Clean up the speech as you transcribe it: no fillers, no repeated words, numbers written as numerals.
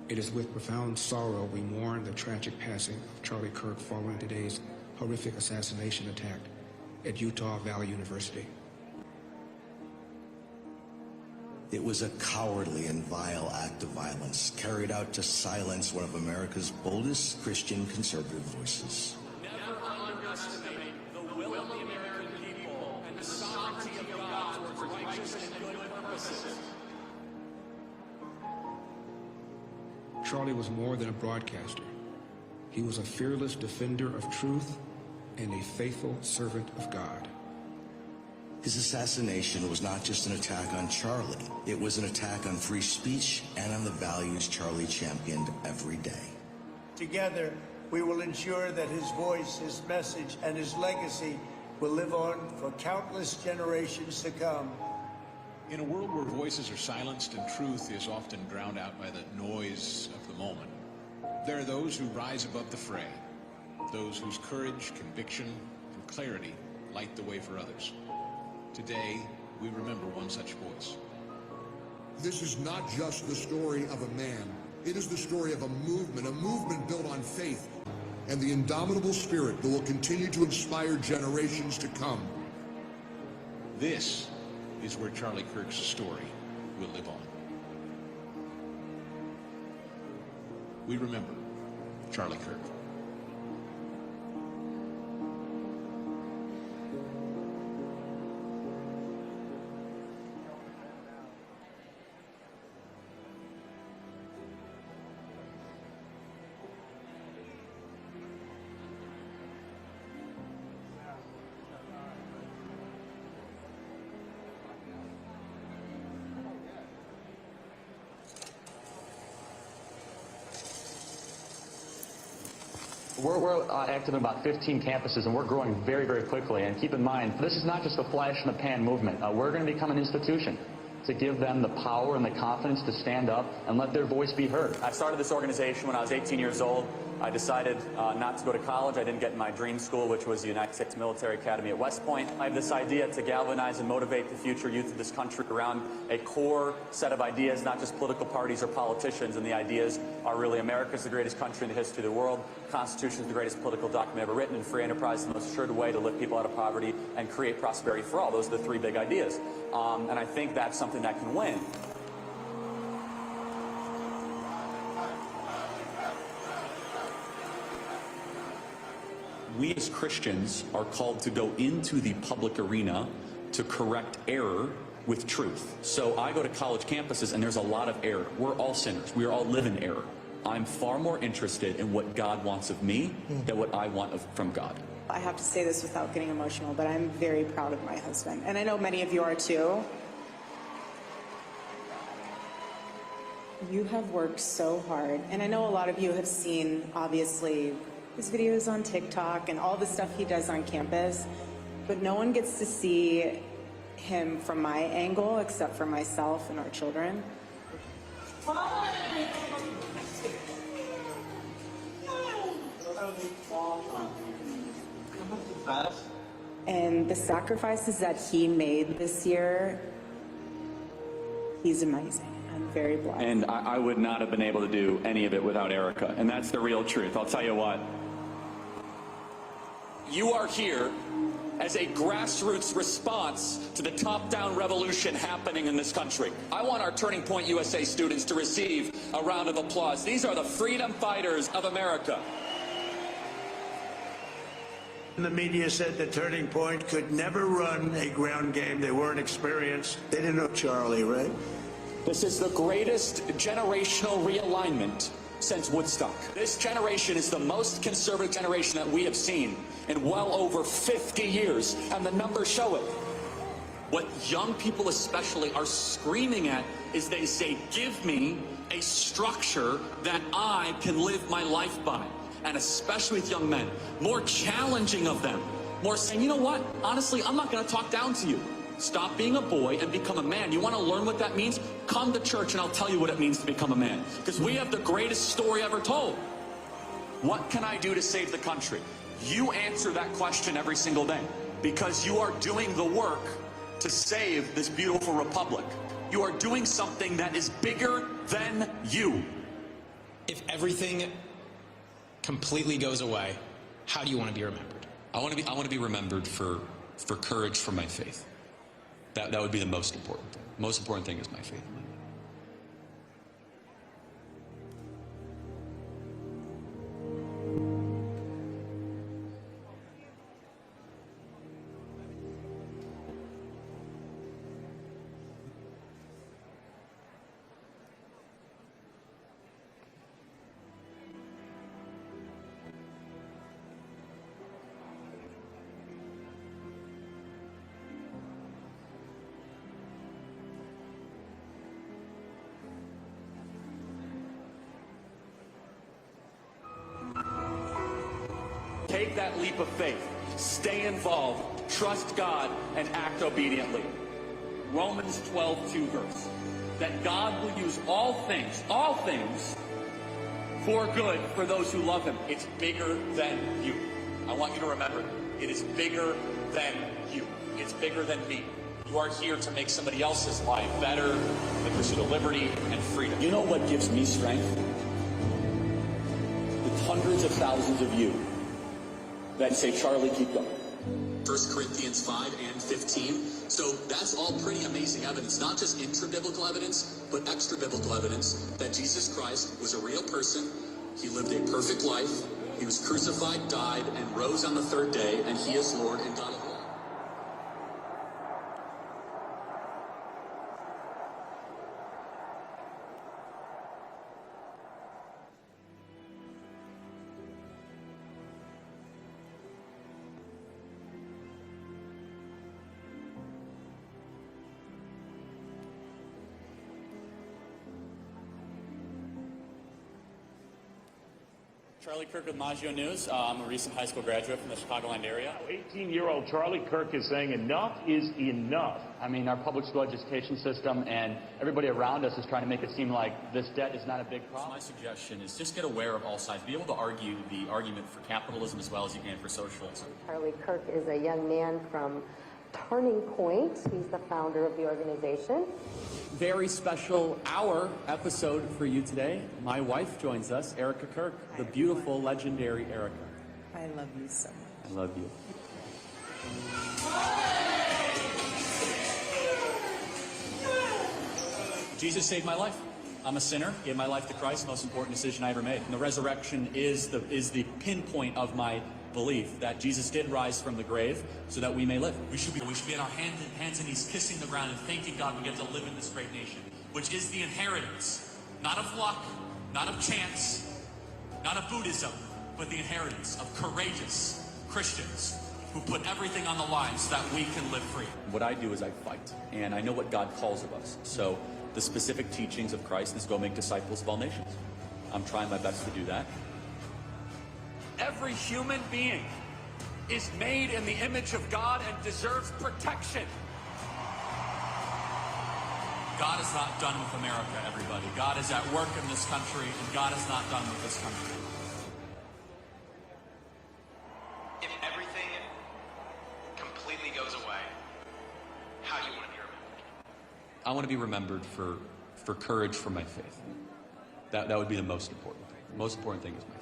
It is with profound sorrow we mourn the tragic passing of Charlie Kirk following today's horrific assassination attack at Utah Valley University. It was a cowardly and vile act of violence carried out to silence one of America's boldest Christian conservative voices. Never underestimate the will of the American people and the sovereignty of God towards righteous and good purposes. Charlie was more than a broadcaster. He was a fearless defender of truth and a faithful servant of God. His assassination was not just an attack on Charlie. It was an attack on free speech and on the values Charlie championed every day. Together, we will ensure that his voice, his message, and his legacy will live on for countless generations to come. In a world where voices are silenced and truth is often drowned out by the noise of the moment, there are those who rise above the fray, those whose courage, conviction, and clarity light the way for others. Today, we remember one such voice. This is not just the story of a man. It is the story of a movement built on faith and the indomitable spirit that will continue to inspire generations to come. This is where Charlie Kirk's story will live on. We remember Charlie Kirk. We're active in about 15 campuses, and we're growing very, very quickly. And keep in mind, this is not just a flash-in-the-pan movement. We're going to become an institution to give them the power and the confidence to stand up and let their voice be heard. I started this organization when I was 18 years old. I decided not to go to college. I didn't get in my dream school, which was the United States Military Academy at West Point. I have this idea to galvanize and motivate the future youth of this country around a core set of ideas, not just political parties or politicians. And the ideas are really America's the greatest country in the history of the world, the Constitution is the greatest political document ever written, and free enterprise is the most assured way to lift people out of poverty and create prosperity for all. Those are the three big ideas. And I think that's something that can win. We as Christians are called to go into the public arena to correct error with truth. So I go to college campuses and there's a lot of error. We're all sinners. We all live in error. I'm far more interested in what God wants of me than what I want from God. I have to say this without getting emotional, but I'm very proud of my husband. And I know many of you are too. You have worked so hard. And I know a lot of you have seen, obviously, his videos on TikTok and all the stuff he does on campus. But no one gets to see him from my angle except for myself and our children. And the sacrifices that he made this year, he's amazing. I'm very blessed. And I would not have been able to do any of it without Erica. And that's the real truth. I'll tell you what. You are here as a grassroots response to the top-down revolution happening in this country. I want our Turning Point USA students to receive a round of applause. These are the freedom fighters of America. The media said that Turning Point could never run a ground game. They weren't experienced. They didn't know Charlie, right? This is the greatest generational realignment since Woodstock. This generation is the most conservative generation that we have seen in well over 50 years, and the numbers show it. What young people especially are screaming at is they say, give me a structure that I can live my life by. And especially with young men, more challenging of them, more saying, you know what, honestly, I'm not gonna talk down to you. Stop being a boy and become a man. You want to learn what that means? Come to church and I'll tell you what it means to become a man. Because we have the greatest story ever told. What can I do to save the country? You answer that question every single day. Because you are doing the work to save this beautiful republic. You are doing something that is bigger than you. If everything completely goes away, how do you want to be remembered? I want to be remembered for courage for my faith. That would be the most important thing. The most important thing is my faith. Take that leap of faith. Stay involved. Trust God and act obediently. Romans 12:2 verse. That God will use all things for good for those who love him. It's bigger than you. I want you to remember, it is bigger than you. It's bigger than me. You are here to make somebody else's life better, the pursuit of liberty and freedom. You know what gives me strength? The hundreds of thousands of you that say, Charlie, keep going. 1 Corinthians 5 and 15. So that's all pretty amazing evidence, not just intra-biblical evidence, but extra-biblical evidence that Jesus Christ was a real person. He lived a perfect life. He was crucified, died, and rose on the third day, and he is Lord and God of all. Charlie Kirk with Maggio News. I'm a recent high school graduate from the Chicagoland area. 18-year-old Charlie Kirk is saying enough is enough. I mean, our public school education system and everybody around us is trying to make it seem like this debt is not a big problem. So my suggestion is just get aware of all sides. Be able to argue the argument for capitalism as well as you can for socialism. Charlie Kirk is a young man from Turning Point. He's the founder of the organization. Very special hour episode for you today. My wife joins us, Erica Kirk, the beautiful, legendary Erica. I love you so much. I love you. Jesus saved my life. I'm a sinner, gave my life to Christ, most important decision I ever made. And the resurrection is the pinpoint of my belief that Jesus did rise from the grave so that we may live. We should be on our hands and knees kissing the ground and thanking God we get to live in this great nation, which is the inheritance, not of luck, not of chance, not of Buddhism, but the inheritance of courageous Christians who put everything on the line so that we can live free. What I do is I fight, and I know what God calls of us. So the specific teachings of Christ is go make disciples of all nations. I'm trying my best to do that. Every human being is made in the image of God and deserves protection. God is not done with America, everybody. God is at work in this country, and God is not done with this country. If everything completely goes away, how do you want to be remembered? I want to be remembered for courage for my faith. That would be the most important thing. The most important thing is my faith.